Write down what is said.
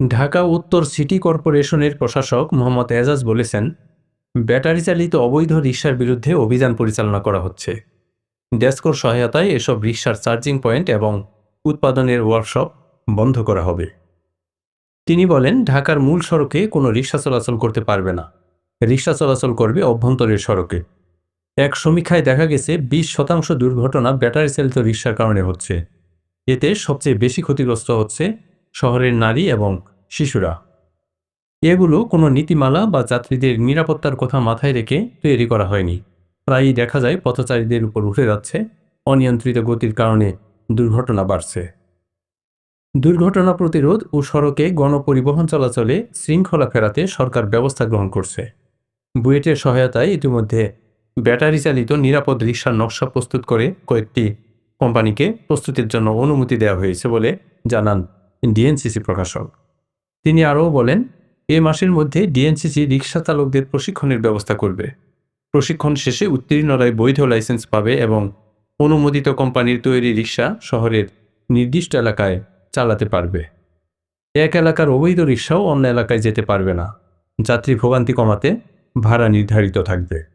ঢাকা উত্তর সিটি কর্পোরেশনের প্রশাসক মোহাম্মদ এজাজ বলেছেন, ব্যাটারি চালিত অবৈধ রিকশার বিরুদ্ধে অভিযান পরিচালনা করা হচ্ছে। ডেসকোর সহায়তায় এসব রিকশার চার্জিং পয়েন্ট এবং উৎপাদনের ওয়ার্কশপ বন্ধ করা হবে। তিনি বলেন, ঢাকার মূল সড়কে কোনো রিকশা চলাচল করতে পারবে না। রিকশা চলাচল করবে অভ্যন্তরের সড়কে। এক সমীক্ষায় দেখা গেছে 20% দুর্ঘটনা ব্যাটারি চালিত রিকশার কারণে হচ্ছে। এতে সবচেয়ে বেশি ক্ষতিগ্রস্ত হচ্ছে শহরের নারী এবং শিশুরা। এগুলো কোনো নীতিমালা বা যাত্রীদের নিরাপত্তার কথা মাথায় রেখে তৈরি করা হয়নি। প্রায়ই দেখা যায় পথচারীদের উপর উঠে যাচ্ছে। অনিয়ন্ত্রিত গতির কারণে দুর্ঘটনা বাড়ছে। দুর্ঘটনা প্রতিরোধ ও সড়কে গণপরিবহন চলাচলে শৃঙ্খলা ফেরাতে সরকার ব্যবস্থা গ্রহণ করছে। বুয়েটের সহায়তায় ইতিমধ্যে ব্যাটারি চালিত নিরাপদ রিকশার নকশা প্রস্তুত করে কয়েকটি কোম্পানিকে প্রস্তুতির জন্য অনুমতি দেওয়া হয়েছে বলে জানান ডিএনসিসি প্রকাশক। তিনি আরও বলেন, এ মাসের মধ্যে ডিএনসিসি রিকশা চালকদের প্রশিক্ষণের ব্যবস্থা করবে। প্রশিক্ষণ শেষে উত্তীর্ণরাই বৈধ লাইসেন্স পাবে এবং অনুমোদিত কোম্পানির তৈরি রিকশা শহরের নির্দিষ্ট এলাকায় চালাতে পারবে। এক এলাকার অবৈধ রিকশাও অন্য এলাকায় যেতে পারবে না। যাত্রী ভোগান্তি কমাতে ভাড়া নির্ধারিত থাকবে।